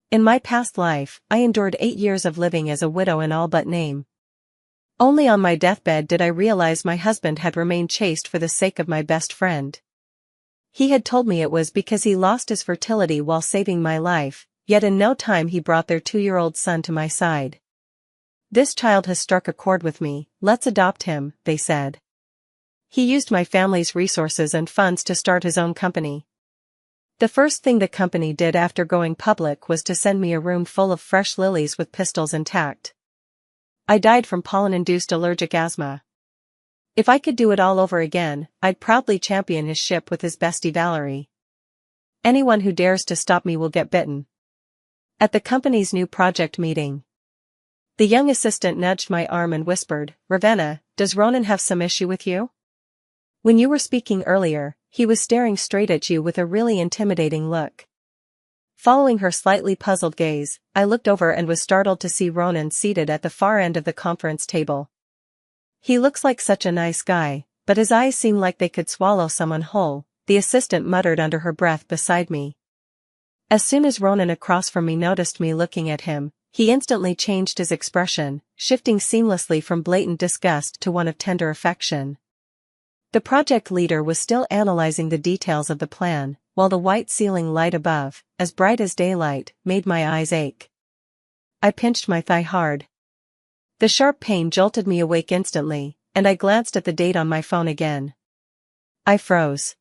In my past life, I endured 8 years of living as a widow in all but name. Only on my deathbed did I realize my husband had remained chaste for the sake of my best friend. He had told me it was because he lost his fertility while saving my life, yet in no time he brought their 2-year-old son to my side. "This child has struck a chord with me, let's adopt him," they said. He used my family's resources and funds to start his own company. The first thing the company did after going public was to send me a room full of fresh lilies with pistils intact. I died from pollen-induced allergic asthma. If I could do it all over again, I'd proudly champion his ship with his bestie Valerie. Anyone who dares to stop me will get bitten. At the company's new project meeting, the young assistant nudged my arm and whispered, "Ravenna, does Ronan have some issue with you? When you were speaking earlier, he was staring straight at you with a really intimidating look." Following her slightly puzzled gaze, I looked over and was startled to see Ronan seated at the far end of the conference table. "He looks like such a nice guy, but his eyes seem like they could swallow someone whole," the assistant muttered under her breath beside me. As soon as Ronan across from me noticed me looking at him, he instantly changed his expression, shifting seamlessly from blatant disgust to one of tender affection. The project leader was still analyzing the details of the plan, while the white ceiling light above, as bright as daylight, made my eyes ache. I pinched my thigh hard. The sharp pain jolted me awake instantly, and I glanced at the date on my phone again. I froze.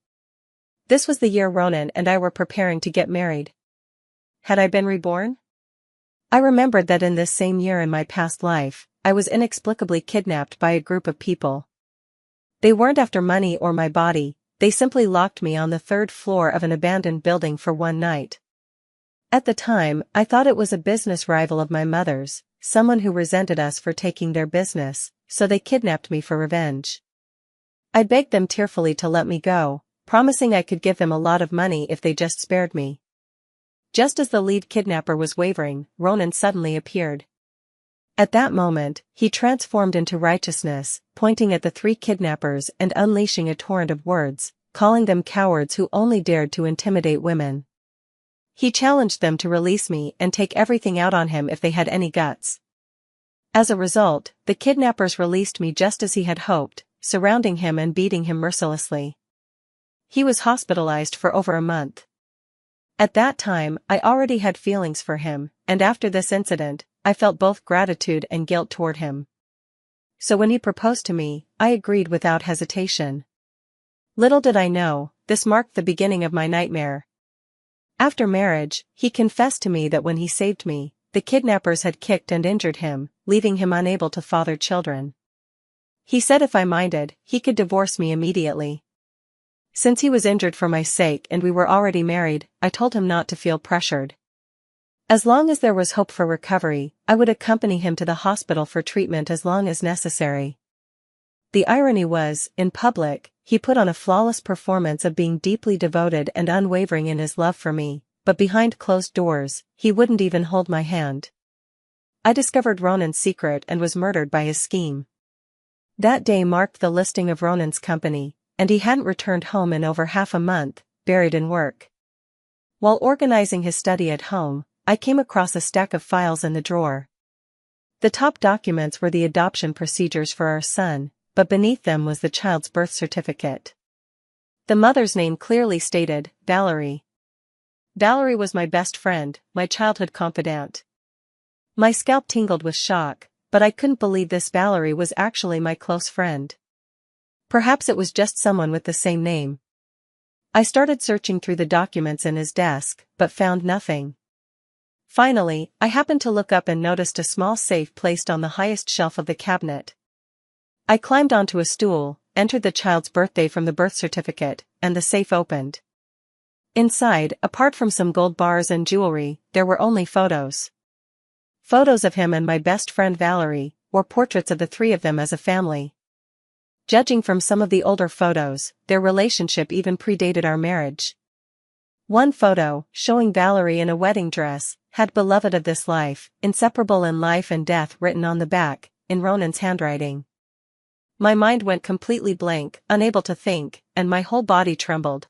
This was the year Ronan and I were preparing to get married. Had I been reborn? I remembered that in this same year in my past life, I was inexplicably kidnapped by a group of people. They weren't after money or my body, they simply locked me on the 3rd floor of an abandoned building for one night. At the time, I thought it was a business rival of my mother's, someone who resented us for taking their business, so they kidnapped me for revenge. I begged them tearfully to let me go, promising I could give them a lot of money if they just spared me. Just as the lead kidnapper was wavering, Ronan suddenly appeared. At that moment, he transformed into righteousness, pointing at the 3 kidnappers and unleashing a torrent of words, calling them cowards who only dared to intimidate women. He challenged them to release me and take everything out on him if they had any guts. As a result, the kidnappers released me just as he had hoped, surrounding him and beating him mercilessly. He was hospitalized for over a month. At that time, I already had feelings for him, and after this incident, I felt both gratitude and guilt toward him. So when he proposed to me, I agreed without hesitation. Little did I know, this marked the beginning of my nightmare. After marriage, he confessed to me that when he saved me, the kidnappers had kicked and injured him, leaving him unable to father children. He said if I minded, he could divorce me immediately. Since he was injured for my sake and we were already married, I told him not to feel pressured. As long as there was hope for recovery, I would accompany him to the hospital for treatment as long as necessary. The irony was, in public, he put on a flawless performance of being deeply devoted and unwavering in his love for me, but behind closed doors, he wouldn't even hold my hand. I discovered Ronan's secret and was murdered by his scheme. That day marked the listing of Ronan's company, and he hadn't returned home in over half a month, buried in work. While organizing his study at home, I came across a stack of files in the drawer. The top documents were the adoption procedures for our son, but beneath them was the child's birth certificate. The mother's name clearly stated, Valerie. Valerie was my best friend, my childhood confidant. My scalp tingled with shock, but I couldn't believe this Valerie was actually my close friend. Perhaps it was just someone with the same name. I started searching through the documents in his desk, but found nothing. Finally, I happened to look up and noticed a small safe placed on the highest shelf of the cabinet. I climbed onto a stool, entered the child's birthday from the birth certificate, and the safe opened. Inside, apart from some gold bars and jewelry, there were only photos. Photos of him and my best friend Valerie, or portraits of the 3 of them as a family. Judging from some of the older photos, their relationship even predated our marriage. One photo, showing Valerie in a wedding dress, had "beloved of this life, inseparable in life and death" written on the back, in Ronan's handwriting. My mind went completely blank, unable to think, and my whole body trembled.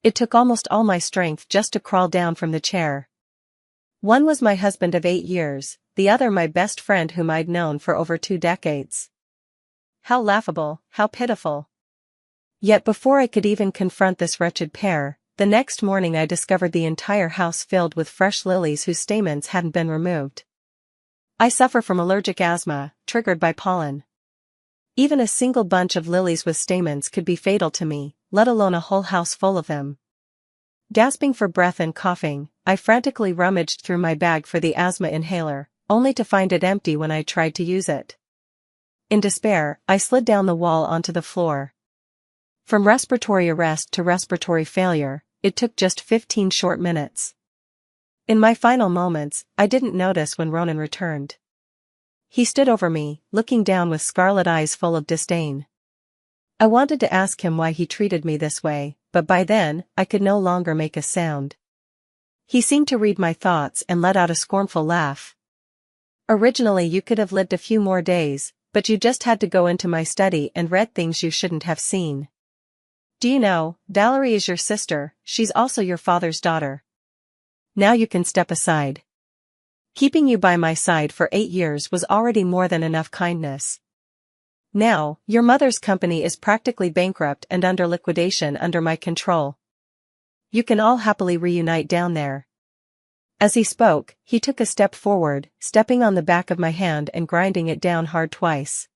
It took almost all my strength just to crawl down from the chair. One was my husband of 8 years, the other my best friend whom I'd known for over 2 decades. How laughable, how pitiful. Yet before I could even confront this wretched pair, the next morning I discovered the entire house filled with fresh lilies whose stamens hadn't been removed. I suffer from allergic asthma, triggered by pollen. Even a single bunch of lilies with stamens could be fatal to me, let alone a whole house full of them. Gasping for breath and coughing, I frantically rummaged through my bag for the asthma inhaler, only to find it empty when I tried to use it. In despair, I slid down the wall onto the floor. From respiratory arrest to respiratory failure, it took just 15 short minutes. In my final moments, I didn't notice when Ronan returned. He stood over me, looking down with scarlet eyes full of disdain. I wanted to ask him why he treated me this way, but by then, I could no longer make a sound. He seemed to read my thoughts and let out a scornful laugh. Originally you could have lived a few more days, but you just had to go into my study and read things you shouldn't have seen. Do you know, Valerie is your sister, she's also your father's daughter. Now you can step aside. Keeping you by my side for 8 years was already more than enough kindness. Now, your mother's company is practically bankrupt and under liquidation under my control. You can all happily reunite down there. As he spoke, he took a step forward, stepping on the back of my hand and grinding it down hard twice.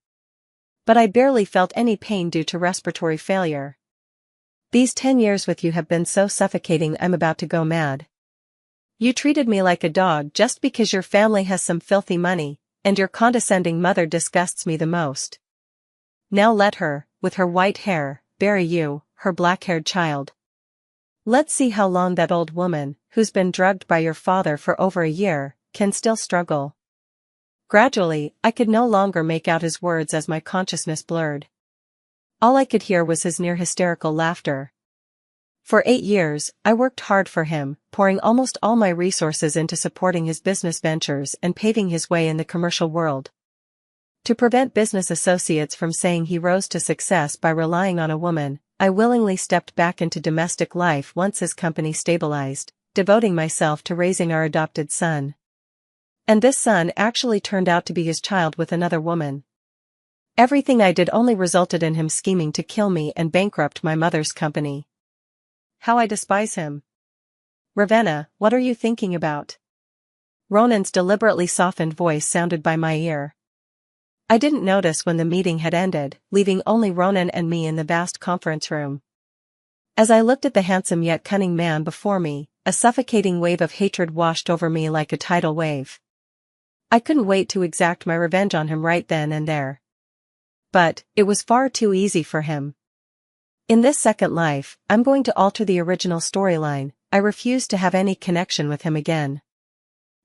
But I barely felt any pain due to respiratory failure. These 10 years with you have been so suffocating I'm about to go mad. You treated me like a dog just because your family has some filthy money, and your condescending mother disgusts me the most. Now let her, with her white hair, bury you, her black-haired child. Let's see how long that old woman, who's been drugged by your father for over a year, can still struggle. Gradually, I could no longer make out his words as my consciousness blurred. All I could hear was his near-hysterical laughter. For 8 years, I worked hard for him, pouring almost all my resources into supporting his business ventures and paving his way in the commercial world. To prevent business associates from saying he rose to success by relying on a woman, I willingly stepped back into domestic life once his company stabilized, devoting myself to raising our adopted son. And this son actually turned out to be his child with another woman. Everything I did only resulted in him scheming to kill me and bankrupt my mother's company. How I despise him. Ravenna, what are you thinking about? Ronan's deliberately softened voice sounded by my ear. I didn't notice when the meeting had ended, leaving only Ronan and me in the vast conference room. As I looked at the handsome yet cunning man before me, a suffocating wave of hatred washed over me like a tidal wave. I couldn't wait to exact my revenge on him right then and there. But, it was far too easy for him. In this second life, I'm going to alter the original storyline. I refuse to have any connection with him again.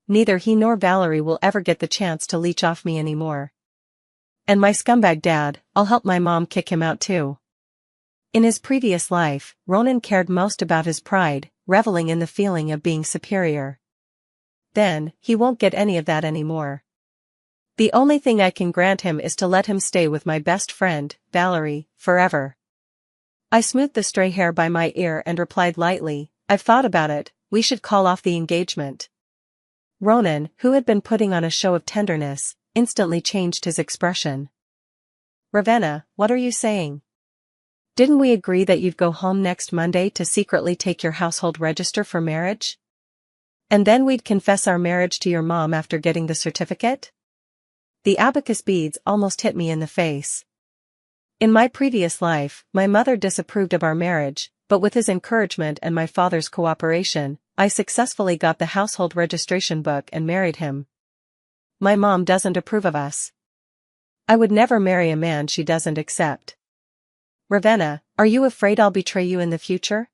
Neither he nor Valerie will ever get the chance to leech off me anymore. And my scumbag dad, I'll help my mom kick him out too. In his previous life, Ronan cared most about his pride, reveling in the feeling of being superior. Then, he won't get any of that anymore. The only thing I can grant him is to let him stay with my best friend, Valerie, forever. I smoothed the stray hair by my ear and replied lightly, I've thought about it, we should call off the engagement. Ronan, who had been putting on a show of tenderness, instantly changed his expression. Ravenna, what are you saying? Didn't we agree that you'd go home next Monday to secretly take your household register for marriage? And then we'd confess our marriage to your mom after getting the certificate? The abacus beads almost hit me in the face. In my previous life, my mother disapproved of our marriage, but with his encouragement and my father's cooperation, I successfully got the household registration book and married him. My mom doesn't approve of us. I would never marry a man she doesn't accept. Ravenna, are you afraid I'll betray you in the future?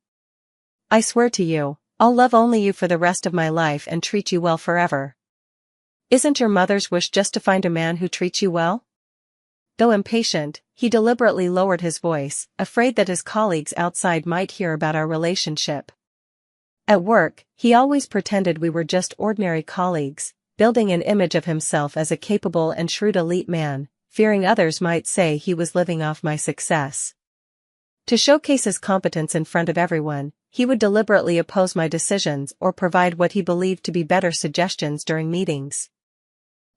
I swear to you, I'll love only you for the rest of my life and treat you well forever. Isn't your mother's wish just to find a man who treats you well? Though impatient, he deliberately lowered his voice, afraid that his colleagues outside might hear about our relationship. At work, he always pretended we were just ordinary colleagues, building an image of himself as a capable and shrewd elite man, fearing others might say he was living off my success. To showcase his competence in front of everyone, he would deliberately oppose my decisions or provide what he believed to be better suggestions during meetings.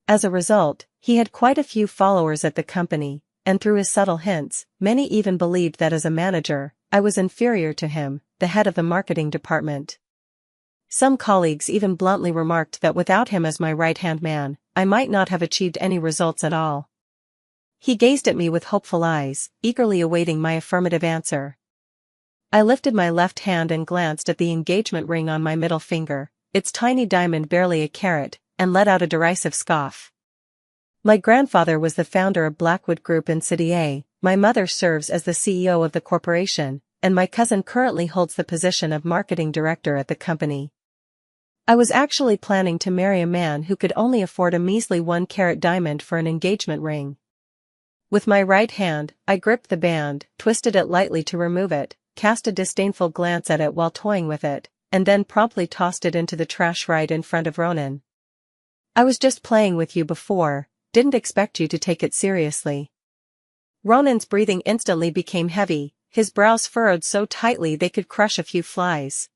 As a result, he had quite a few followers at the company, and through his subtle hints, many even believed that as a manager, I was inferior to him, the head of the marketing department. Some colleagues even bluntly remarked that without him as my right-hand man, I might not have achieved any results at all. He gazed at me with hopeful eyes, eagerly awaiting my affirmative answer. I lifted my left hand and glanced at the engagement ring on my middle finger, its tiny diamond barely a carat, and let out a derisive scoff. My grandfather was the founder of Blackwood Group in City A, my mother serves as the CEO of the corporation, and my cousin currently holds the position of marketing director at the company. I was actually planning to marry a man who could only afford a measly 1-carat diamond for an engagement ring. With my right hand, I gripped the band, twisted it lightly to remove it, cast a disdainful glance at it while toying with it, and then promptly tossed it into the trash right in front of Ronan. I was just playing with you before, didn't expect you to take it seriously. Ronan's breathing instantly became heavy, his brows furrowed so tightly they could crush a few flies.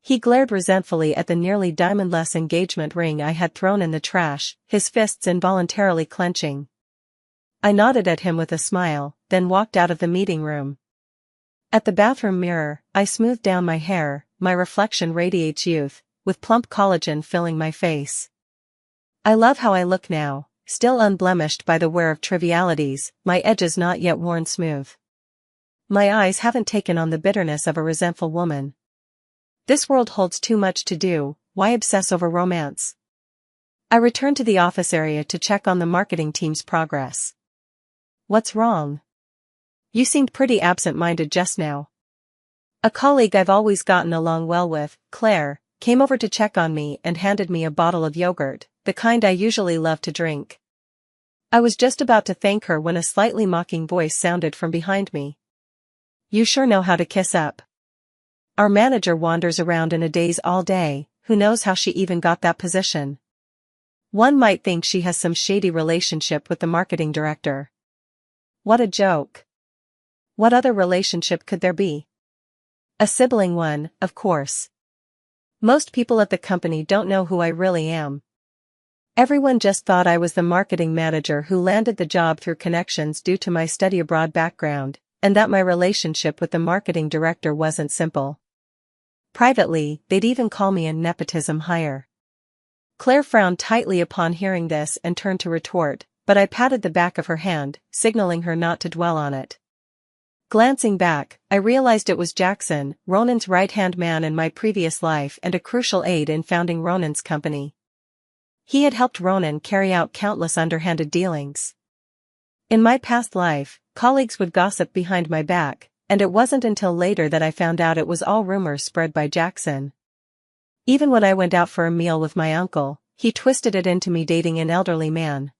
He glared resentfully at the nearly diamondless engagement ring I had thrown in the trash, his fists involuntarily clenching. I nodded at him with a smile, then walked out of the meeting room. At the bathroom mirror, I smoothed down my hair, my reflection radiates youth, with plump collagen filling my face. I love how I look now, still unblemished by the wear of trivialities, my edges not yet worn smooth. My eyes haven't taken on the bitterness of a resentful woman. This world holds too much to do, why obsess over romance? I returned to the office area to check on the marketing team's progress. What's wrong? You seemed pretty absent-minded just now. A colleague I've always gotten along well with, Claire, came over to check on me and handed me a bottle of yogurt, the kind I usually love to drink. I was just about to thank her when a slightly mocking voice sounded from behind me. You sure know how to kiss up. Our manager wanders around in a daze all day, who knows how she even got that position. One might think she has some shady relationship with the marketing director. What a joke. What other relationship could there be? A sibling one, of course. Most people at the company don't know who I really am. Everyone just thought I was the marketing manager who landed the job through connections due to my study abroad background, and that my relationship with the marketing director wasn't simple. Privately, they'd even call me a nepotism hire. Claire frowned tightly upon hearing this and turned to retort, but I patted the back of her hand, signaling her not to dwell on it. Glancing back, I realized it was Jackson, Ronan's right-hand man in my previous life and a crucial aide in founding Ronan's company. He had helped Ronan carry out countless underhanded dealings. In my past life, colleagues would gossip behind my back, and it wasn't until later that I found out it was all rumors spread by Jackson. Even when I went out for a meal with my uncle, he twisted it into me dating an elderly man.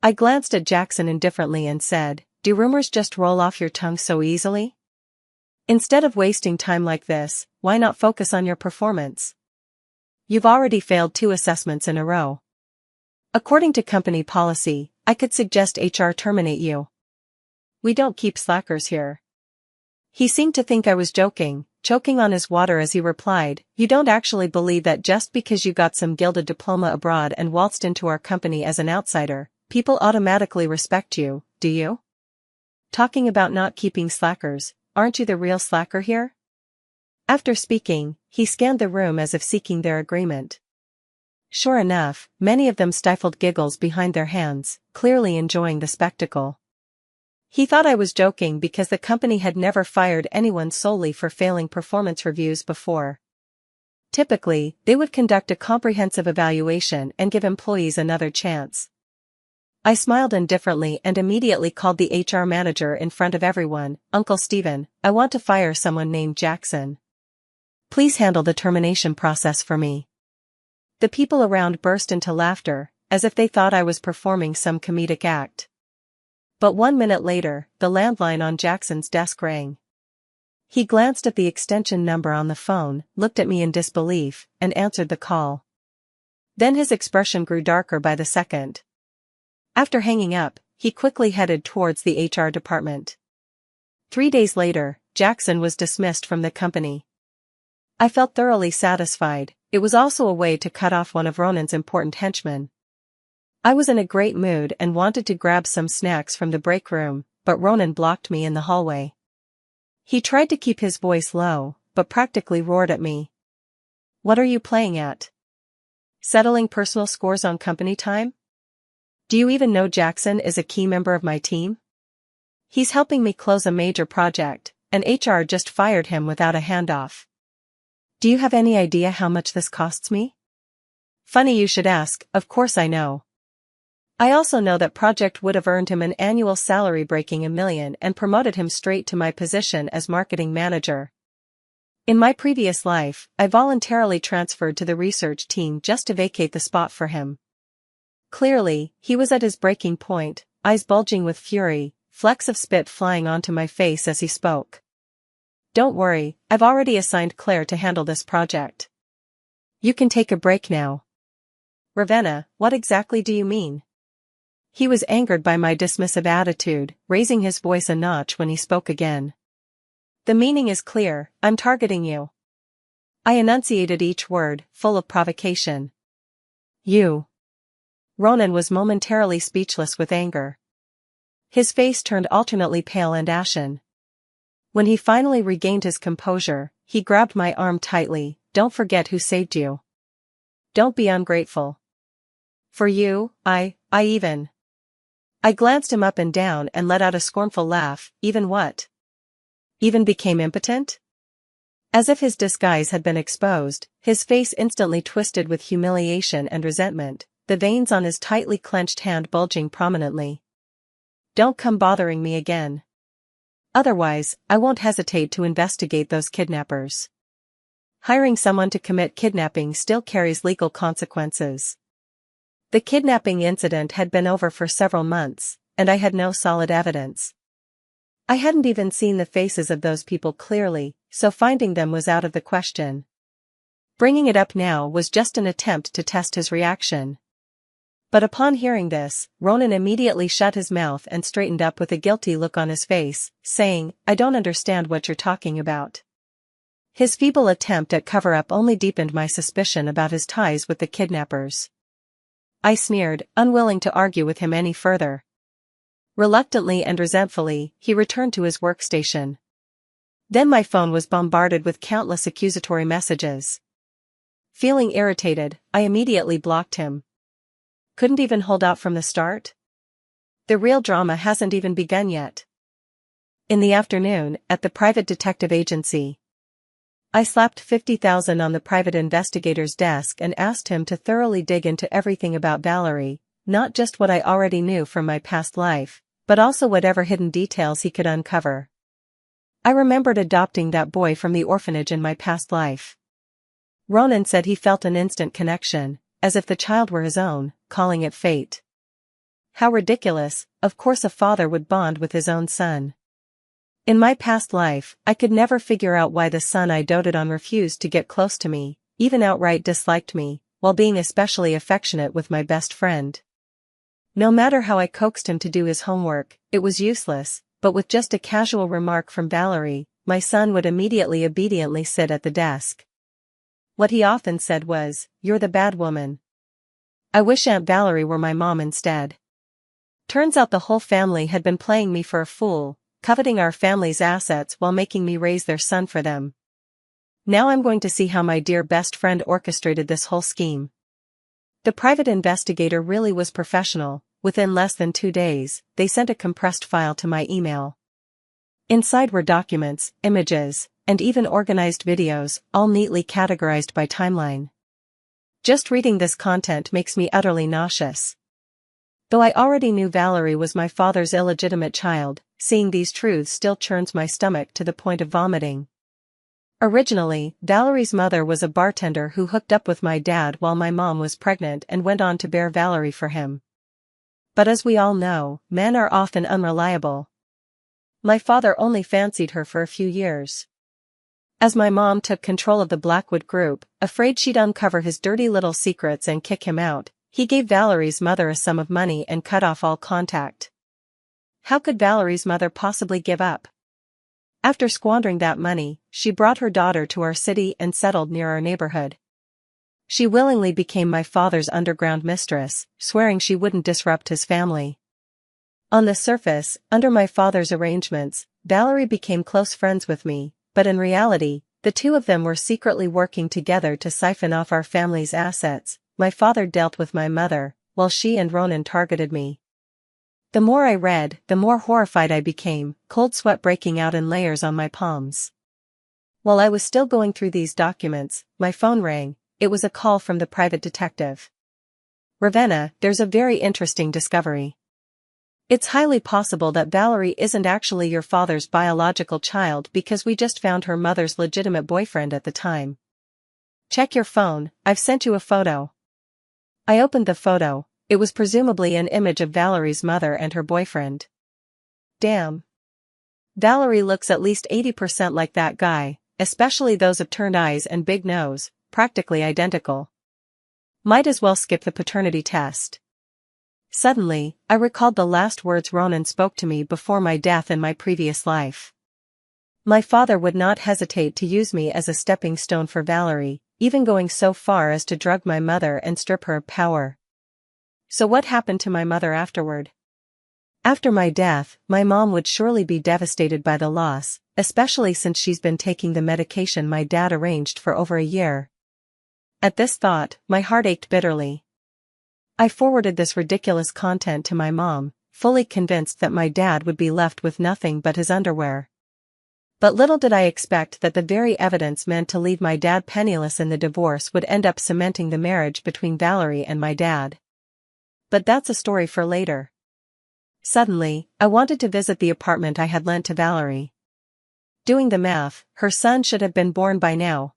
I glanced at Jackson indifferently and said, "Do rumors just roll off your tongue so easily? Instead of wasting time like this, why not focus on your performance? You've already failed 2 assessments in a row. According to company policy, I could suggest HR terminate you. We don't keep slackers here." He seemed to think I was joking, choking on his water as he replied, "You don't actually believe that just because you got some gilded diploma abroad and waltzed into our company as an outsider, people automatically respect you, do you? Talking about not keeping slackers, aren't you the real slacker here?" After speaking, he scanned the room as if seeking their agreement. Sure enough, many of them stifled giggles behind their hands, clearly enjoying the spectacle. He thought I was joking because the company had never fired anyone solely for failing performance reviews before. Typically, they would conduct a comprehensive evaluation and give employees another chance. I smiled indifferently and immediately called the HR manager in front of everyone. "Uncle Stephen, I want to fire someone named Jackson. Please handle the termination process for me." The people around burst into laughter, as if they thought I was performing some comedic act. But 1 minute later, the landline on Jackson's desk rang. He glanced at the extension number on the phone, looked at me in disbelief, and answered the call. Then his expression grew darker by the second. After hanging up, he quickly headed towards the HR department. 3 days later, Jackson was dismissed from the company. I felt thoroughly satisfied. It was also a way to cut off one of Ronan's important henchmen. I was in a great mood and wanted to grab some snacks from the break room, but Ronan blocked me in the hallway. He tried to keep his voice low, but practically roared at me. "What are you playing at? Settling personal scores on company time? Do you even know Jackson is a key member of my team? He's helping me close a major project, and HR just fired him without a handoff. Do you have any idea how much this costs me?" Funny you should ask, of course I know. I also know that project would have earned him an annual salary breaking $1 million and promoted him straight to my position as marketing manager. In my previous life, I voluntarily transferred to the research team just to vacate the spot for him. Clearly, he was at his breaking point, eyes bulging with fury, flecks of spit flying onto my face as he spoke. "Don't worry, I've already assigned Claire to handle this project. You can take a break now." "Ravenna, what exactly do you mean?" He was angered by my dismissive attitude, raising his voice a notch when he spoke again. "The meaning is clear, I'm targeting you." I enunciated each word, full of provocation. "You." Ronan was momentarily speechless with anger. His face turned alternately pale and ashen. When he finally regained his composure, he grabbed my arm tightly. "Don't forget who saved you. Don't be ungrateful. For you, I even." I glanced him up and down and let out a scornful laugh. "Even what? Even became impotent?" As if his disguise had been exposed, his face instantly twisted with humiliation and resentment, the veins on his tightly clenched hand bulging prominently. "Don't come bothering me again. Otherwise, I won't hesitate to investigate those kidnappers. Hiring someone to commit kidnapping still carries legal consequences." The kidnapping incident had been over for several months, and I had no solid evidence. I hadn't even seen the faces of those people clearly, so finding them was out of the question. Bringing it up now was just an attempt to test his reaction. But upon hearing this, Ronan immediately shut his mouth and straightened up with a guilty look on his face, saying, "I don't understand what you're talking about." His feeble attempt at cover-up only deepened my suspicion about his ties with the kidnappers. I sneered, unwilling to argue with him any further. Reluctantly and resentfully, he returned to his workstation. Then my phone was bombarded with countless accusatory messages. Feeling irritated, I immediately blocked him. Couldn't even hold out from the start? The real drama hasn't even begun yet. In the afternoon, at the private detective agency, I slapped 50,000 on the private investigator's desk and asked him to thoroughly dig into everything about Valerie, not just what I already knew from my past life, but also whatever hidden details he could uncover. I remembered adopting that boy from the orphanage in my past life. Ronan said he felt an instant connection, as if the child were his own, calling it fate. How ridiculous, of course a father would bond with his own son. In my past life, I could never figure out why the son I doted on refused to get close to me, even outright disliked me, while being especially affectionate with my best friend. No matter how I coaxed him to do his homework, it was useless, but with just a casual remark from Valerie, my son would immediately obediently sit at the desk. What he often said was, "You're the bad woman. I wish Aunt Valerie were my mom instead." Turns out the whole family had been playing me for a fool, coveting our family's assets while making me raise their son for them. Now I'm going to see how my dear best friend orchestrated this whole scheme. The private investigator really was professional. Within less than 2 days, they sent a compressed file to my email. Inside were documents, images, and even organized videos, all neatly categorized by timeline. Just reading this content makes me utterly nauseous. Though I already knew Valerie was my father's illegitimate child, seeing these truths still churns my stomach to the point of vomiting. Originally, Valerie's mother was a bartender who hooked up with my dad while my mom was pregnant and went on to bear Valerie for him. But as we all know, men are often unreliable. My father only fancied her for a few years. As my mom took control of the Blackwood group, afraid she'd uncover his dirty little secrets and kick him out, he gave Valerie's mother a sum of money and cut off all contact. How could Valerie's mother possibly give up? After squandering that money, she brought her daughter to our city and settled near our neighborhood. She willingly became my father's underground mistress, swearing she wouldn't disrupt his family. On the surface, under my father's arrangements, Valerie became close friends with me, but in reality, the two of them were secretly working together to siphon off our family's assets. My father dealt with my mother, while she and Ronan targeted me. The more I read, the more horrified I became, cold sweat breaking out in layers on my palms. While I was still going through these documents, my phone rang. It was a call from the private detective. Ravenna, there's a very interesting discovery. It's highly possible that Valerie isn't actually your father's biological child because we just found her mother's legitimate boyfriend at the time. Check your phone, I've sent you a photo. I opened the photo. It was presumably an image of Valerie's mother and her boyfriend. Damn. Valerie looks at least 80% like that guy, especially those upturned eyes and big nose, practically identical. Might as well skip the paternity test. Suddenly, I recalled the last words Ronan spoke to me before my death in my previous life. My father would not hesitate to use me as a stepping stone for Valerie, even going so far as to drug my mother and strip her of power. So what happened to my mother afterward? After my death, my mom would surely be devastated by the loss, especially since she's been taking the medication my dad arranged for over a year. At this thought, my heart ached bitterly. I forwarded this ridiculous content to my mom, fully convinced that my dad would be left with nothing but his underwear. But little did I expect that the very evidence meant to leave my dad penniless in the divorce would end up cementing the marriage between Valerie and my dad. But that's a story for later. Suddenly, I wanted to visit the apartment I had lent to Valerie. Doing the math, her son should have been born by now.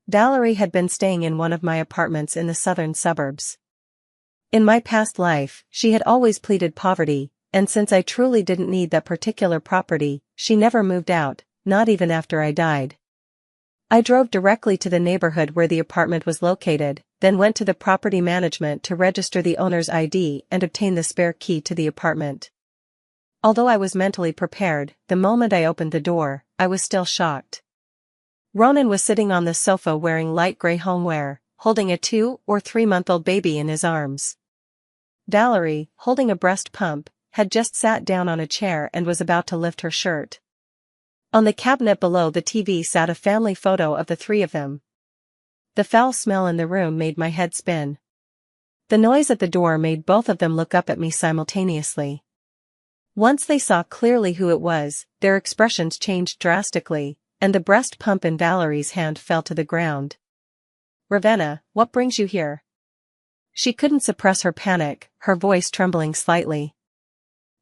Valerie had been staying in one of my apartments in the southern suburbs. In my past life, she had always pleaded poverty, and since I truly didn't need that particular property, she never moved out, not even after I died. I drove directly to the neighborhood where the apartment was located, then went to the property management to register the owner's ID and obtain the spare key to the apartment. Although I was mentally prepared, the moment I opened the door, I was still shocked. Ronan was sitting on the sofa wearing light gray homeware, holding a 2- or 3-month-old baby in his arms. Valerie, holding a breast pump, had just sat down on a chair and was about to lift her shirt. On the cabinet below the TV sat a family photo of the three of them. The foul smell in the room made my head spin. The noise at the door made both of them look up at me simultaneously. Once they saw clearly who it was, their expressions changed drastically, and the breast pump in Valerie's hand fell to the ground. Ravenna, what brings you here? She couldn't suppress her panic, her voice trembling slightly.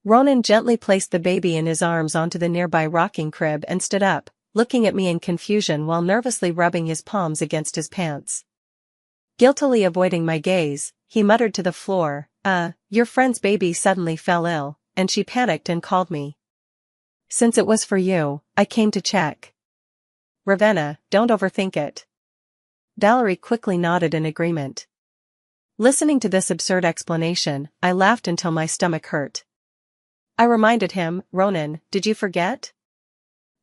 Ronan gently placed the baby in his arms onto the nearby rocking crib and stood up, looking at me in confusion while nervously rubbing his palms against his pants. Guiltily avoiding my gaze, he muttered to the floor, your friend's baby suddenly fell ill, and she panicked and called me. Since it was for you, I came to check. Ravenna, don't overthink it. Valerie quickly nodded in agreement. Listening to this absurd explanation, I laughed until my stomach hurt. I reminded him, Ronan, did you forget?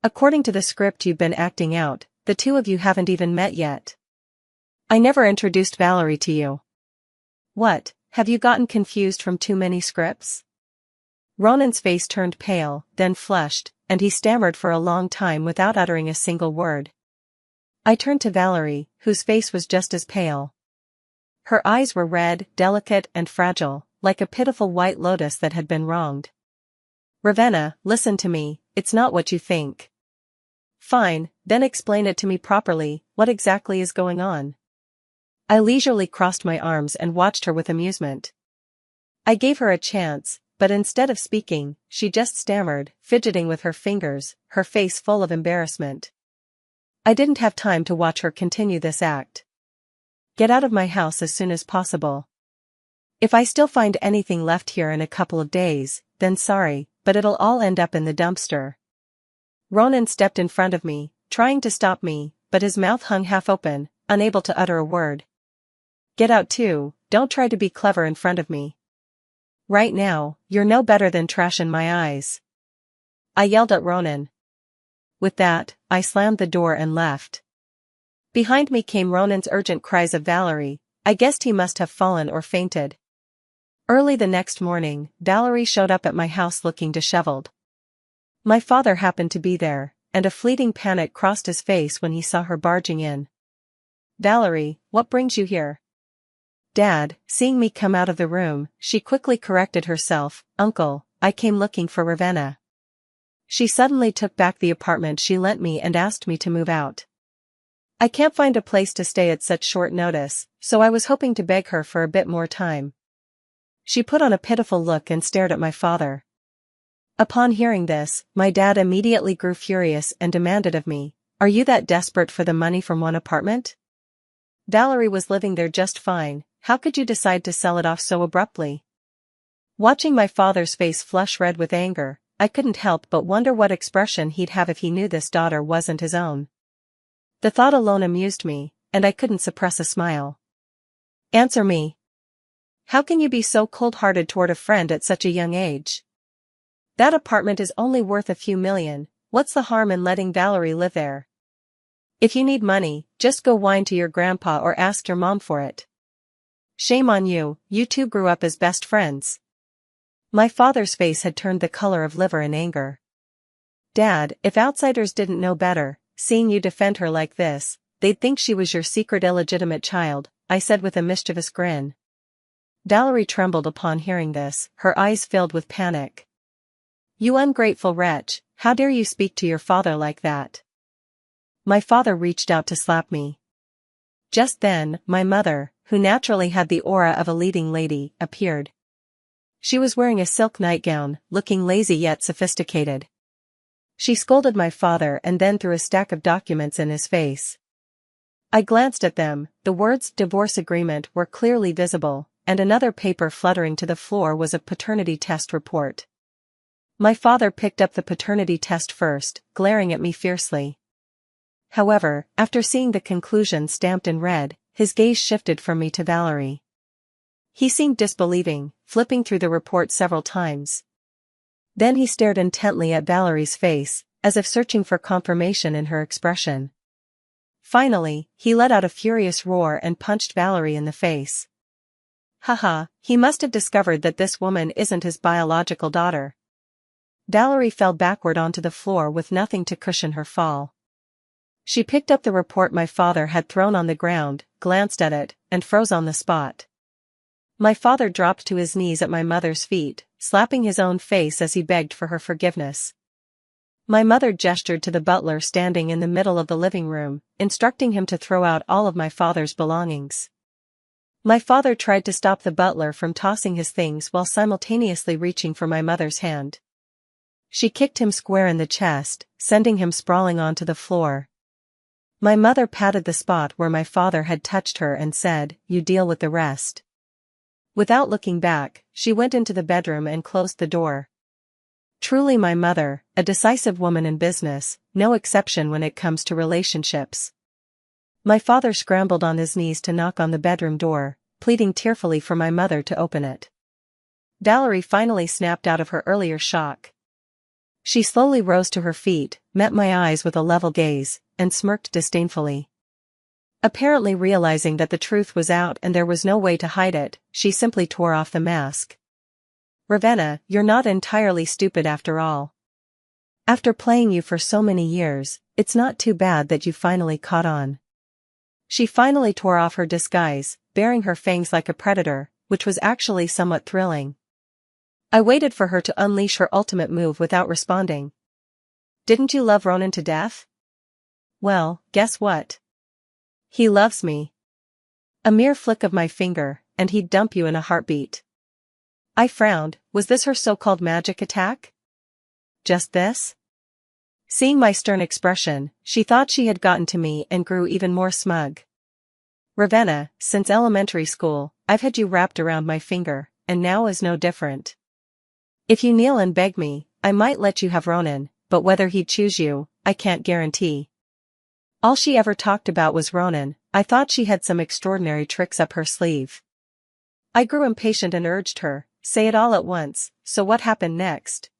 According to the script you've been acting out, the two of you haven't even met yet. I never introduced Valerie to you. What, have you gotten confused from too many scripts? Ronan's face turned pale, then flushed, and he stammered for a long time without uttering a single word. I turned to Valerie, whose face was just as pale. Her eyes were red, delicate and fragile, like a pitiful white lotus that had been wronged. Ravenna, listen to me, it's not what you think. Fine, then explain it to me properly, what exactly is going on? I leisurely crossed my arms and watched her with amusement. I gave her a chance, but instead of speaking, she just stammered, fidgeting with her fingers, her face full of embarrassment. I didn't have time to watch her continue this act. Get out of my house as soon as possible. If I still find anything left here in a couple of days, then sorry, but it'll all end up in the dumpster. Ronan stepped in front of me, trying to stop me, but his mouth hung half open, unable to utter a word. Get out too, don't try to be clever in front of me. Right now, you're no better than trash in my eyes. I yelled at Ronan. With that, I slammed the door and left. Behind me came Ronan's urgent cries of Valerie. I guessed he must have fallen or fainted. Early the next morning, Valerie showed up at my house looking disheveled. My father happened to be there, and a fleeting panic crossed his face when he saw her barging in. "Valerie, what brings you here?" Dad, seeing me come out of the room, she quickly corrected herself. "Uncle, I came looking for Ravenna." She suddenly took back the apartment she lent me and asked me to move out. "I can't find a place to stay at such short notice, so I was hoping to beg her for a bit more time." She put on a pitiful look and stared at my father. Upon hearing this, my dad immediately grew furious and demanded of me, "Are you that desperate for the money from one apartment? Valerie was living there just fine, how could you decide to sell it off so abruptly?" Watching my father's face flush red with anger, I couldn't help but wonder what expression he'd have if he knew this daughter wasn't his own. The thought alone amused me, and I couldn't suppress a smile. "Answer me. How can you be so cold-hearted toward a friend at such a young age? That apartment is only worth a few million, what's the harm in letting Valerie live there? If you need money, just go whine to your grandpa or ask your mom for it. Shame on you, you two grew up as best friends." My father's face had turned the color of liver in anger. "Dad, if outsiders didn't know better, seeing you defend her like this, they'd think she was your secret illegitimate child," I said with a mischievous grin. Valerie trembled upon hearing this, her eyes filled with panic. "You ungrateful wretch, how dare you speak to your father like that?" My father reached out to slap me. Just then, my mother, who naturally had the aura of a leading lady, appeared. She was wearing a silk nightgown, looking lazy yet sophisticated. She scolded my father and then threw a stack of documents in his face. I glanced at them, the words "divorce agreement" were clearly visible, and another paper fluttering to the floor was a paternity test report. My father picked up the paternity test first, glaring at me fiercely. However, after seeing the conclusion stamped in red, his gaze shifted from me to Valerie. He seemed disbelieving, flipping through the report several times. Then he stared intently at Valerie's face, as if searching for confirmation in her expression. Finally, he let out a furious roar and punched Valerie in the face. Haha, he must have discovered that this woman isn't his biological daughter. Valerie fell backward onto the floor with nothing to cushion her fall. She picked up the report my father had thrown on the ground, glanced at it, and froze on the spot. My father dropped to his knees at my mother's feet, slapping his own face as he begged for her forgiveness. My mother gestured to the butler standing in the middle of the living room, instructing him to throw out all of my father's belongings. My father tried to stop the butler from tossing his things while simultaneously reaching for my mother's hand. She kicked him square in the chest, sending him sprawling onto the floor. My mother patted the spot where my father had touched her and said, "You deal with the rest." Without looking back, she went into the bedroom and closed the door. Truly my mother, a decisive woman in business, no exception when it comes to relationships. My father scrambled on his knees to knock on the bedroom door, pleading tearfully for my mother to open it. Valerie finally snapped out of her earlier shock. She slowly rose to her feet, met my eyes with a level gaze, and smirked disdainfully. Apparently realizing that the truth was out and there was no way to hide it, she simply tore off the mask. "Ravenna, you're not entirely stupid after all. After playing you for so many years, it's not too bad that you finally caught on." She finally tore off her disguise, baring her fangs like a predator, which was actually somewhat thrilling. I waited for her to unleash her ultimate move without responding. "Didn't you love Ronan to death? Well, guess what? He loves me. A mere flick of my finger, and he'd dump you in a heartbeat." I frowned. Was this her so-called magic attack? Just this? Seeing my stern expression, she thought she had gotten to me and grew even more smug. "Ravenna, since elementary school, I've had you wrapped around my finger, and now is no different. If you kneel and beg me, I might let you have Ronan, but whether he'd choose you, I can't guarantee." All she ever talked about was Ronan. I thought she had some extraordinary tricks up her sleeve. I grew impatient and urged her, "Say it all at once, so what happened next?"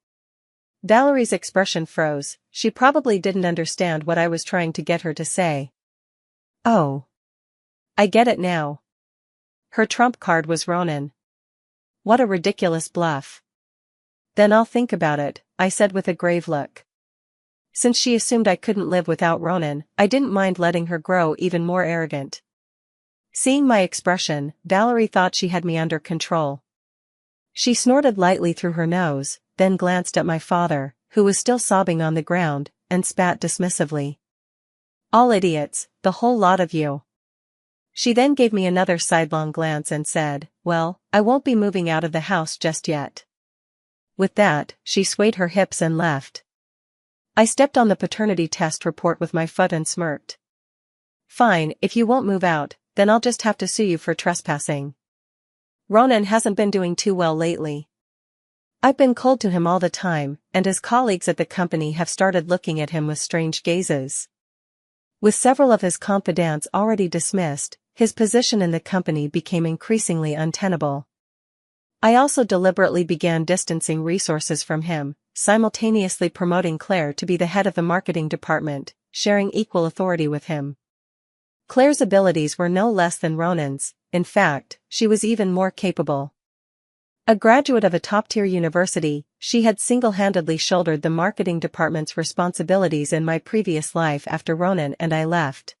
Valerie's expression froze. She probably didn't understand what I was trying to get her to say. Oh. I get it now. Her trump card was Ronan. What a ridiculous bluff. Then I'll think about it, I said with a grave look. Since she assumed I couldn't live without Ronan, I didn't mind letting her grow even more arrogant. Seeing my expression, Valerie thought she had me under control. She snorted lightly through her nose, then glanced at my father, who was still sobbing on the ground, and spat dismissively. All idiots, the whole lot of you. She then gave me another sidelong glance and said, well, I won't be moving out of the house just yet. With that, she swayed her hips and left. I stepped on the paternity test report with my foot and smirked. Fine, if you won't move out, then I'll just have to sue you for trespassing. Ronan hasn't been doing too well lately. I've been cold to him all the time, and his colleagues at the company have started looking at him with strange gazes. With several of his confidants already dismissed, his position in the company became increasingly untenable. I also deliberately began distancing resources from him, simultaneously promoting Claire to be the head of the marketing department, sharing equal authority with him. Claire's abilities were no less than Ronan's. In fact, she was even more capable. A graduate of a top-tier university, she had single-handedly shouldered the marketing department's responsibilities in my previous life after Ronan and I left.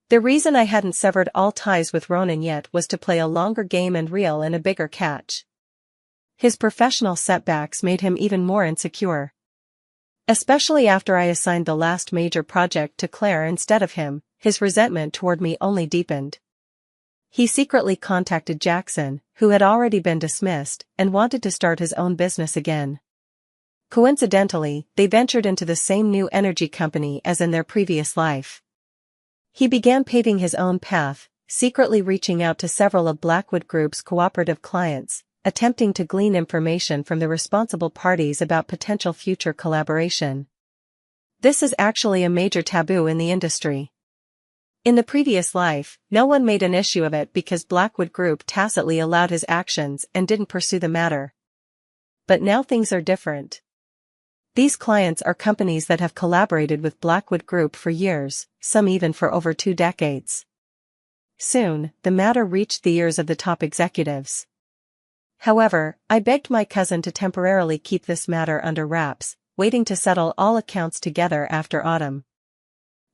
The reason I hadn't severed all ties with Ronan yet was to play a longer game and reel in a bigger catch. His professional setbacks made him even more insecure. Especially after I assigned the last major project to Claire instead of him, his resentment toward me only deepened. He secretly contacted Jackson, who had already been dismissed, and wanted to start his own business again. Coincidentally, they ventured into the same new energy company as in their previous life. He began paving his own path, secretly reaching out to several of Blackwood Group's cooperative clients, attempting to glean information from the responsible parties about potential future collaboration. This is actually a major taboo in the industry. In the previous life, no one made an issue of it because Blackwood Group tacitly allowed his actions and didn't pursue the matter. But now things are different. These clients are companies that have collaborated with Blackwood Group for years, some even for over 2 decades. Soon, the matter reached the ears of the top executives. However, I begged my cousin to temporarily keep this matter under wraps, waiting to settle all accounts together after autumn.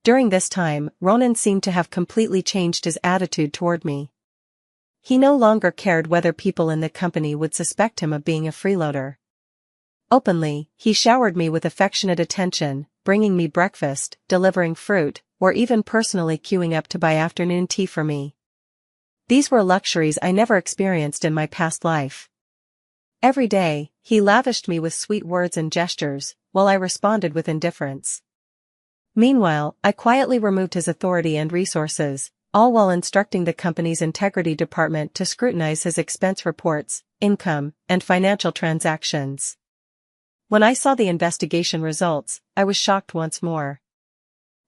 During this time, Ronan seemed to have completely changed his attitude toward me. He no longer cared whether people in the company would suspect him of being a freeloader. Openly, he showered me with affectionate attention, bringing me breakfast, delivering fruit, or even personally queuing up to buy afternoon tea for me. These were luxuries I never experienced in my past life. Every day, he lavished me with sweet words and gestures, while I responded with indifference. Meanwhile, I quietly removed his authority and resources, all while instructing the company's integrity department to scrutinize his expense reports, income, and financial transactions. When I saw the investigation results, I was shocked once more.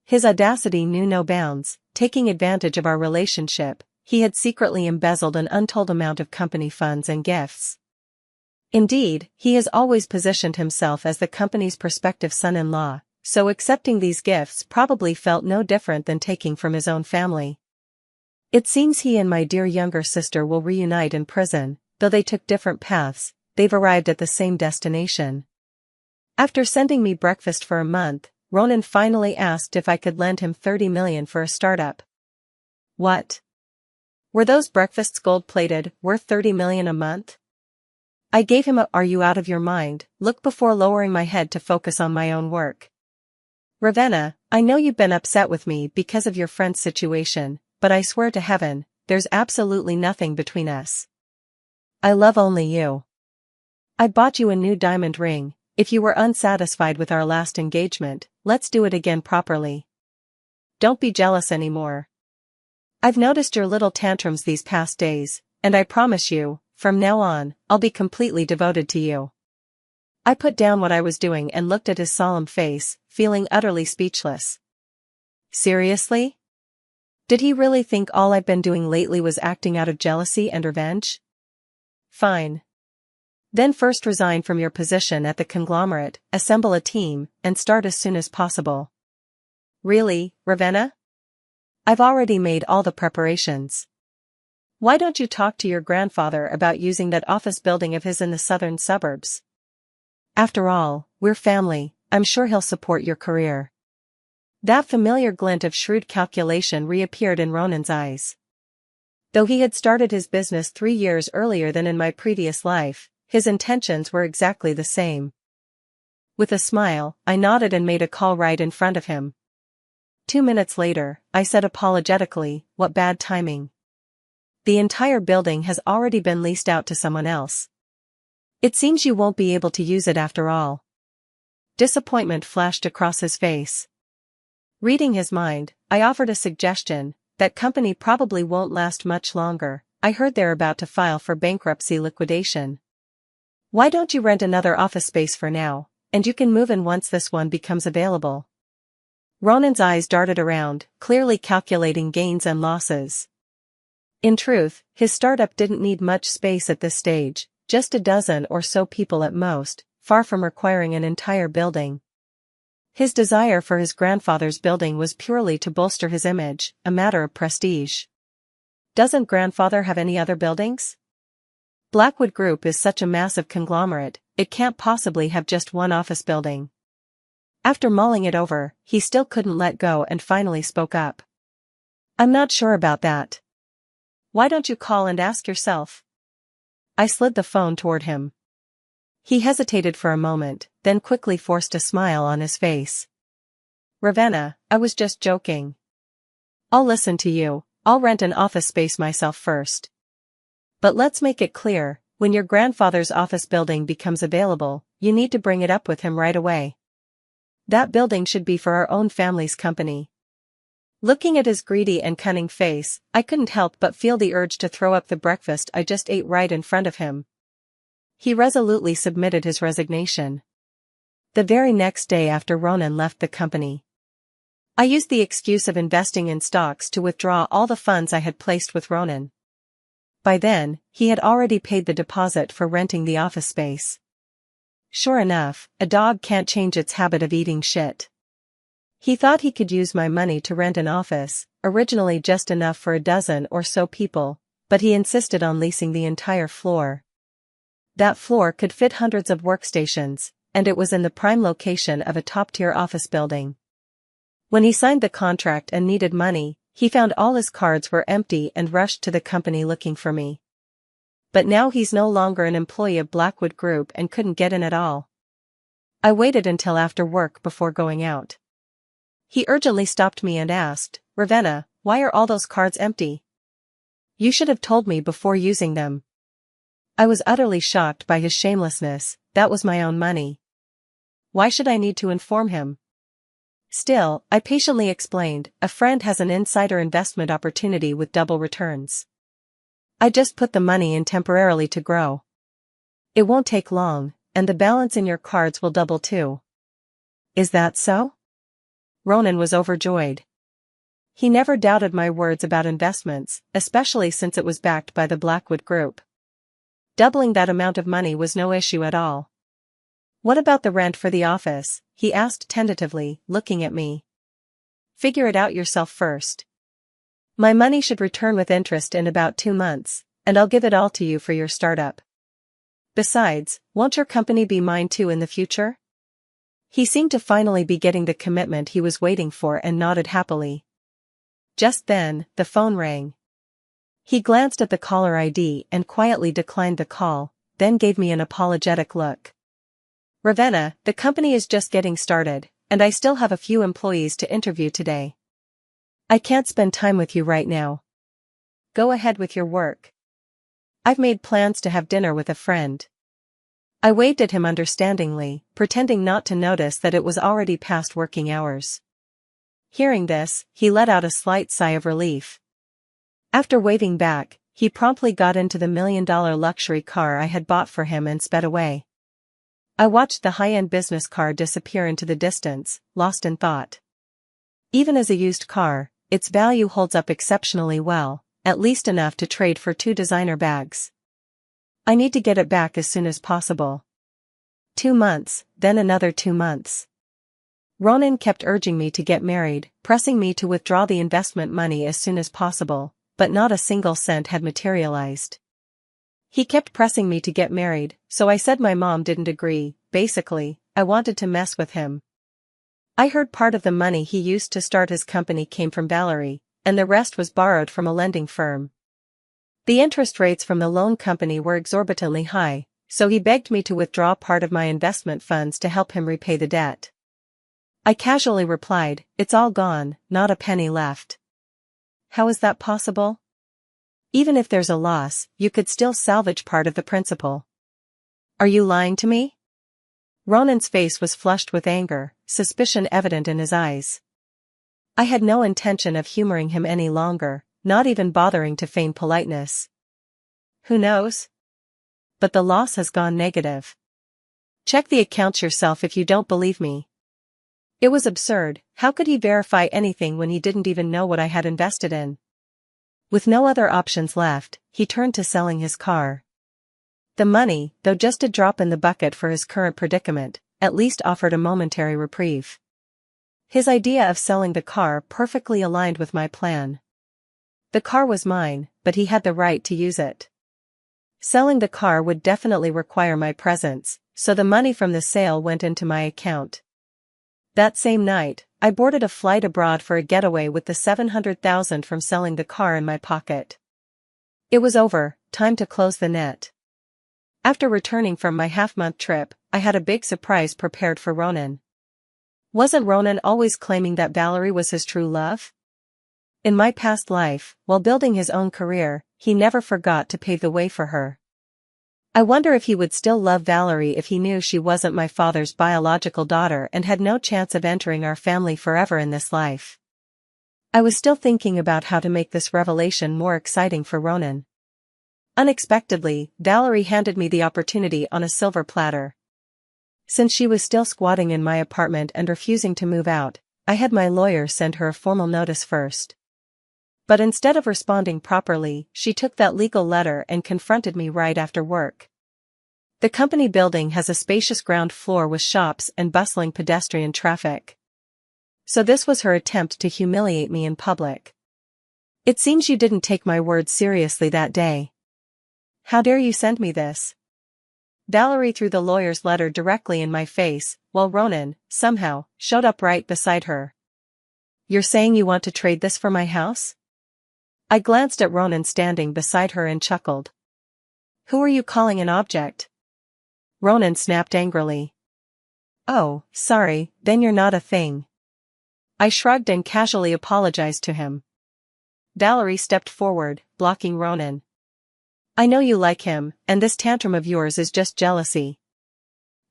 His audacity knew no bounds. Taking advantage of our relationship, he had secretly embezzled an untold amount of company funds and gifts. Indeed, he has always positioned himself as the company's prospective son-in-law, so accepting these gifts probably felt no different than taking from his own family. It seems he and my dear younger sister will reunite in prison. Though they took different paths, they've arrived at the same destination. After sending me breakfast for a month, Ronan finally asked if I could lend him $30 million for a startup. What? Were those breakfasts gold-plated, worth $30 million a month? I gave him a "Are you out of your mind?" look before lowering my head to focus on my own work. Ravenna, I know you've been upset with me because of your friend's situation, but I swear to heaven, there's absolutely nothing between us. I love only you. I bought you a new diamond ring. If you were unsatisfied with our last engagement, let's do it again properly. Don't be jealous anymore. I've noticed your little tantrums these past days, and I promise you, from now on, I'll be completely devoted to you. I put down what I was doing and looked at his solemn face, feeling utterly speechless. Seriously? Did he really think all I've been doing lately was acting out of jealousy and revenge? Fine. Then first resign from your position at the conglomerate, assemble a team, and start as soon as possible. Really, Ravenna? I've already made all the preparations. Why don't you talk to your grandfather about using that office building of his in the southern suburbs? After all, we're family, I'm sure he'll support your career. That familiar glint of shrewd calculation reappeared in Ronan's eyes. Though he had started his business 3 years earlier than in my previous life, his intentions were exactly the same. With a smile, I nodded and made a call right in front of him. 2 minutes later, I said apologetically, "What bad timing. The entire building has already been leased out to someone else. It seems you won't be able to use it after all." Disappointment flashed across his face. Reading his mind, I offered a suggestion: that company probably won't last much longer. I heard they're about to file for bankruptcy liquidation. Why don't you rent another office space for now, and you can move in once this one becomes available? Ronan's eyes darted around, clearly calculating gains and losses. In truth, his startup didn't need much space at this stage, just a dozen or so people at most, far from requiring an entire building. His desire for his grandfather's building was purely to bolster his image, a matter of prestige. Doesn't grandfather have any other buildings? Blackwood Group is such a massive conglomerate, it can't possibly have just one office building. After mulling it over, he still couldn't let go and finally spoke up. I'm not sure about that. Why don't you call and ask yourself? I slid the phone toward him. He hesitated for a moment, then quickly forced a smile on his face. Ravenna, I was just joking. I'll listen to you, I'll rent an office space myself first. But let's make it clear, when your grandfather's office building becomes available, you need to bring it up with him right away. That building should be for our own family's company. Looking at his greedy and cunning face, I couldn't help but feel the urge to throw up the breakfast I just ate right in front of him. He resolutely submitted his resignation. The very next day after Ronan left the company, I used the excuse of investing in stocks to withdraw all the funds I had placed with Ronan. By then, he had already paid the deposit for renting the office space. Sure enough, a dog can't change its habit of eating shit. He thought he could use my money to rent an office, originally just enough for a dozen or so people, but he insisted on leasing the entire floor. That floor could fit hundreds of workstations, and it was in the prime location of a top-tier office building. When he signed the contract and needed money, he found all his cards were empty and rushed to the company looking for me. But now he's no longer an employee of Blackwood Group and couldn't get in at all. I waited until after work before going out. He urgently stopped me and asked, "Ravenna, why are all those cards empty? You should have told me before using them." I was utterly shocked by his shamelessness. That was my own money. Why should I need to inform him? Still, I patiently explained, a friend has an insider investment opportunity with double returns. I just put the money in temporarily to grow. It won't take long, and the balance in your cards will double too. Is that so? Ronan was overjoyed. He never doubted my words about investments, especially since it was backed by the Blackwood Group. Doubling that amount of money was no issue at all. What about the rent for the office? He asked tentatively, looking at me. Figure it out yourself first. My money should return with interest in about 2 months, and I'll give it all to you for your startup. Besides, won't your company be mine too in the future? He seemed to finally be getting the commitment he was waiting for and nodded happily. Just then, the phone rang. He glanced at the caller ID and quietly declined the call, then gave me an apologetic look. Ravenna, the company is just getting started, and I still have a few employees to interview today. I can't spend time with you right now. Go ahead with your work. I've made plans to have dinner with a friend. I waved at him understandingly, pretending not to notice that it was already past working hours. Hearing this, he let out a slight sigh of relief. After waving back, he promptly got into the $1 million luxury car I had bought for him and sped away. I watched the high-end business car disappear into the distance, lost in thought. Even as a used car, its value holds up exceptionally well, at least enough to trade for 2 designer bags. I need to get it back as soon as possible. 2 months, then another 2 months. Ronan kept urging me to get married, pressing me to withdraw the investment money as soon as possible, but not a single cent had materialized. He kept pressing me to get married, so I said my mom didn't agree. Basically, I wanted to mess with him. I heard part of the money he used to start his company came from Valerie, and the rest was borrowed from a lending firm. The interest rates from the loan company were exorbitantly high, so he begged me to withdraw part of my investment funds to help him repay the debt. I casually replied, "It's all gone, not a penny left." "How is that possible?" "Even if there's a loss, you could still salvage part of the principal." "Are you lying to me?" Ronan's face was flushed with anger, suspicion evident in his eyes. I had no intention of humoring him any longer, not even bothering to feign politeness. "Who knows? But the loss has gone negative. Check the accounts yourself if you don't believe me." It was absurd. How could he verify anything when he didn't even know what I had invested in? With no other options left, he turned to selling his car. The money, though just a drop in the bucket for his current predicament, at least offered a momentary reprieve. His idea of selling the car perfectly aligned with my plan. The car was mine, but he had the right to use it. Selling the car would definitely require my presence, so the money from the sale went into my account. That same night, I boarded a flight abroad for a getaway with the $700,000 from selling the car in my pocket. It was over, time to close the net. After returning from my half-month trip, I had a big surprise prepared for Ronan. Wasn't Ronan always claiming that Valerie was his true love? In my past life, while building his own career, he never forgot to pave the way for her. I wonder if he would still love Valerie if he knew she wasn't my father's biological daughter and had no chance of entering our family forever in this life. I was still thinking about how to make this revelation more exciting for Ronan. Unexpectedly, Valerie handed me the opportunity on a silver platter. Since she was still squatting in my apartment and refusing to move out, I had my lawyer send her a formal notice first. But instead of responding properly, she took that legal letter and confronted me right after work. The company building has a spacious ground floor with shops and bustling pedestrian traffic. So this was her attempt to humiliate me in public. "It seems you didn't take my words seriously that day. How dare you send me this?" Valerie threw the lawyer's letter directly in my face, while Ronan, somehow, showed up right beside her. "You're saying you want to trade this for my house?" I glanced at Ronan standing beside her and chuckled. "Who are you calling an object?" Ronan snapped angrily. "Oh, sorry, then you're not a thing." I shrugged and casually apologized to him. Valerie stepped forward, blocking Ronan. "I know you like him, and this tantrum of yours is just jealousy.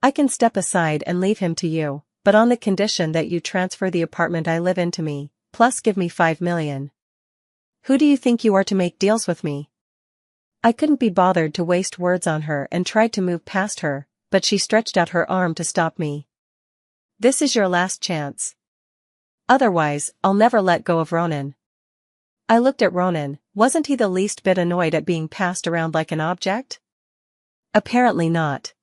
I can step aside and leave him to you, but on the condition that you transfer the apartment I live in to me, plus give me $5 million. Who do you think you are to make deals with me?" I couldn't be bothered to waste words on her and tried to move past her, but she stretched out her arm to stop me. "This is your last chance. Otherwise, I'll never let go of Ronan." I looked at Ronan. Wasn't he the least bit annoyed at being passed around like an object? Apparently not.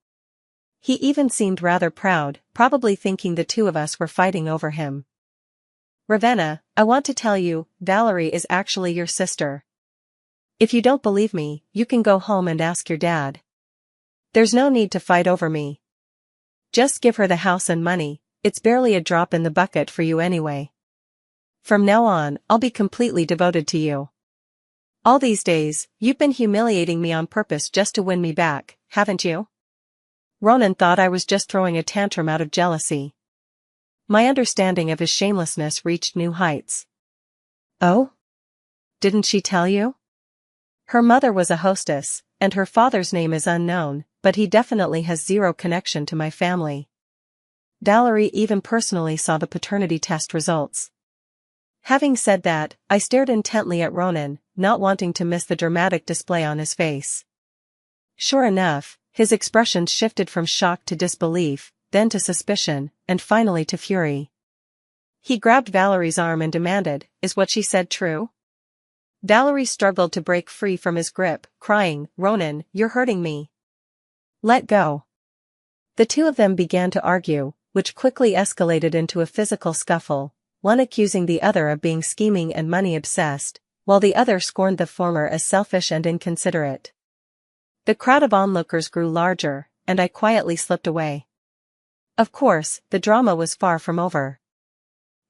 He even seemed rather proud, probably thinking the two of us were fighting over him. "Ravenna, I want to tell you, Valerie is actually your sister. If you don't believe me, you can go home and ask your dad. There's no need to fight over me. Just give her the house and money, it's barely a drop in the bucket for you anyway. From now on, I'll be completely devoted to you. All these days, you've been humiliating me on purpose just to win me back, haven't you?" Ronan thought I was just throwing a tantrum out of jealousy. My understanding of his shamelessness reached new heights. "Oh? Didn't she tell you? Her mother was a hostess, and her father's name is unknown, but he definitely has zero connection to my family. Valerie even personally saw the paternity test results." Having said that, I stared intently at Ronan, not wanting to miss the dramatic display on his face. Sure enough, his expression shifted from shock to disbelief, then to suspicion, and finally to fury. He grabbed Valerie's arm and demanded, "Is what she said true?" Valerie struggled to break free from his grip, crying, "Ronan, you're hurting me. Let go." The two of them began to argue, which quickly escalated into a physical scuffle, one accusing the other of being scheming and money-obsessed, while the other scorned the former as selfish and inconsiderate. The crowd of onlookers grew larger, and I quietly slipped away. Of course, the drama was far from over.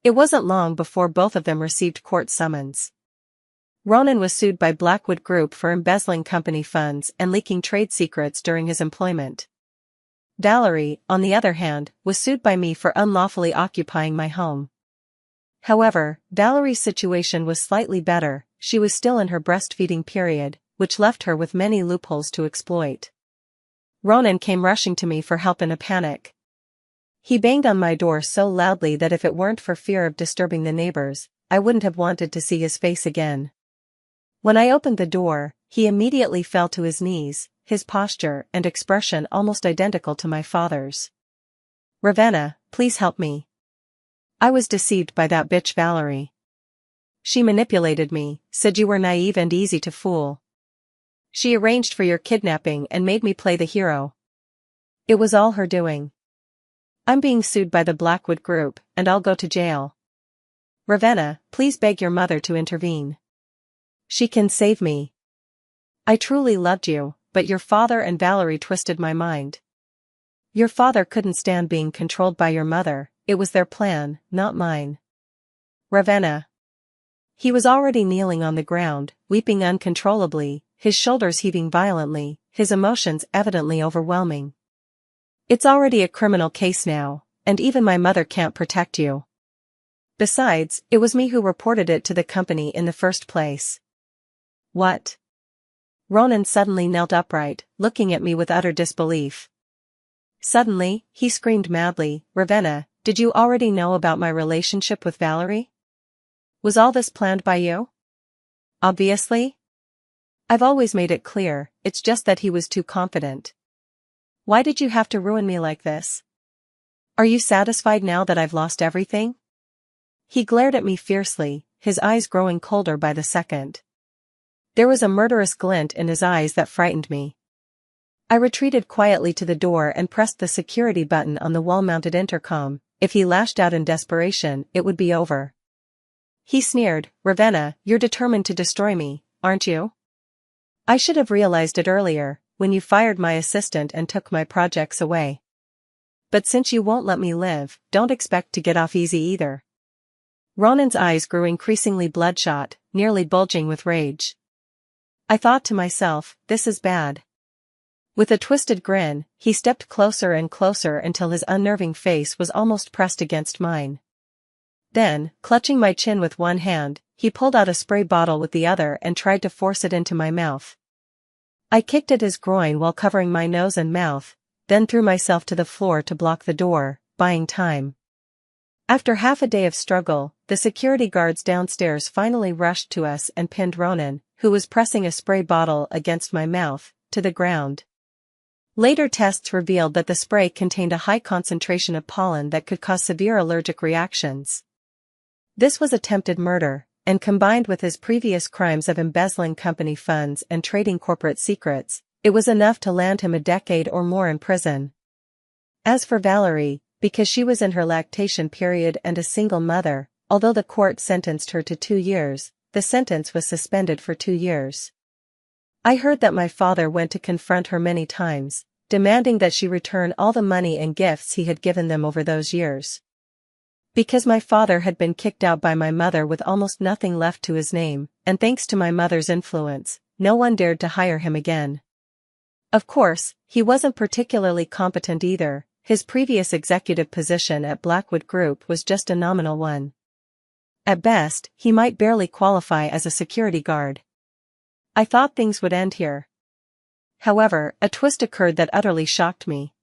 It wasn't long before both of them received court summons. Ronan was sued by Blackwood Group for embezzling company funds and leaking trade secrets during his employment. Valerie, on the other hand, was sued by me for unlawfully occupying my home. However, Valerie's situation was slightly better. She was still in her breastfeeding period, which left her with many loopholes to exploit. Ronan came rushing to me for help in a panic. He banged on my door so loudly that if it weren't for fear of disturbing the neighbors, I wouldn't have wanted to see his face again. When I opened the door, he immediately fell to his knees, his posture and expression almost identical to my father's. "Ravenna, please help me. I was deceived by that bitch Valerie. She manipulated me, said you were naive and easy to fool. She arranged for your kidnapping and made me play the hero. It was all her doing. I'm being sued by the Blackwood Group, and I'll go to jail. Ravenna, please beg your mother to intervene. She can save me. I truly loved you, but your father and Valerie twisted my mind. Your father couldn't stand being controlled by your mother, it was their plan, not mine. Ravenna." He was already kneeling on the ground, weeping uncontrollably, his shoulders heaving violently, his emotions evidently overwhelming. "It's already a criminal case now, and even my mother can't protect you. Besides, it was me who reported it to the company in the first place." "What?" Ronan suddenly knelt upright, looking at me with utter disbelief. Suddenly, he screamed madly, "Ravenna, did you already know about my relationship with Valerie? Was all this planned by you?" "Obviously. I've always made it clear, it's just that he was too confident. Why did you have to ruin me like this? Are you satisfied now that I've lost everything?" He glared at me fiercely, his eyes growing colder by the second. There was a murderous glint in his eyes that frightened me. I retreated quietly to the door and pressed the security button on the wall-mounted intercom. If he lashed out in desperation, it would be over. He sneered, "Ravenna, you're determined to destroy me, aren't you? I should have realized it earlier, when you fired my assistant and took my projects away. But since you won't let me live, don't expect to get off easy either." Ronan's eyes grew increasingly bloodshot, nearly bulging with rage. I thought to myself, this is bad. With a twisted grin, he stepped closer and closer until his unnerving face was almost pressed against mine. Then, clutching my chin with one hand, he pulled out a spray bottle with the other and tried to force it into my mouth. I kicked at his groin while covering my nose and mouth, then threw myself to the floor to block the door, buying time. After half a day of struggle, the security guards downstairs finally rushed to us and pinned Ronan, who was pressing a spray bottle against my mouth, to the ground. Later tests revealed that the spray contained a high concentration of pollen that could cause severe allergic reactions. This was attempted murder, and combined with his previous crimes of embezzling company funds and trading corporate secrets, it was enough to land him a decade or more in prison. As for Valerie, because she was in her lactation period and a single mother, although the court sentenced her to 2 years, the sentence was suspended for 2 years. I heard that my father went to confront her many times, demanding that she return all the money and gifts he had given them over those years. Because my father had been kicked out by my mother with almost nothing left to his name, and thanks to my mother's influence, no one dared to hire him again. Of course, he wasn't particularly competent either. His previous executive position at Blackwood Group was just a nominal one. At best, he might barely qualify as a security guard. I thought things would end here. However, a twist occurred that utterly shocked me.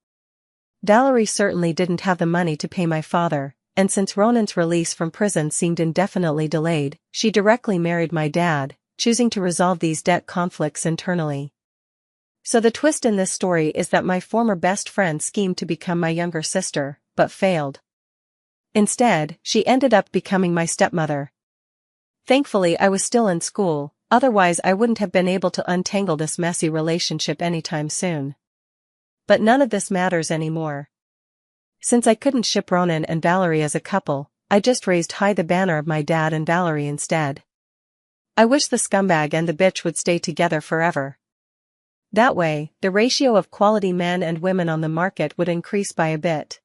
Valerie certainly didn't have the money to pay my father, and since Ronan's release from prison seemed indefinitely delayed, she directly married my dad, choosing to resolve these debt conflicts internally. So the twist in this story is that my former best friend schemed to become my younger sister, but failed. Instead, she ended up becoming my stepmother. Thankfully, I was still in school, Otherwise I wouldn't have been able to untangle this messy relationship anytime soon. But none of this matters anymore. Since I couldn't ship Ronan and Valerie as a couple, I just raised high the banner of my dad and Valerie instead. I wish the scumbag and the bitch would stay together forever. That way, the ratio of quality men and women on the market would increase by a bit.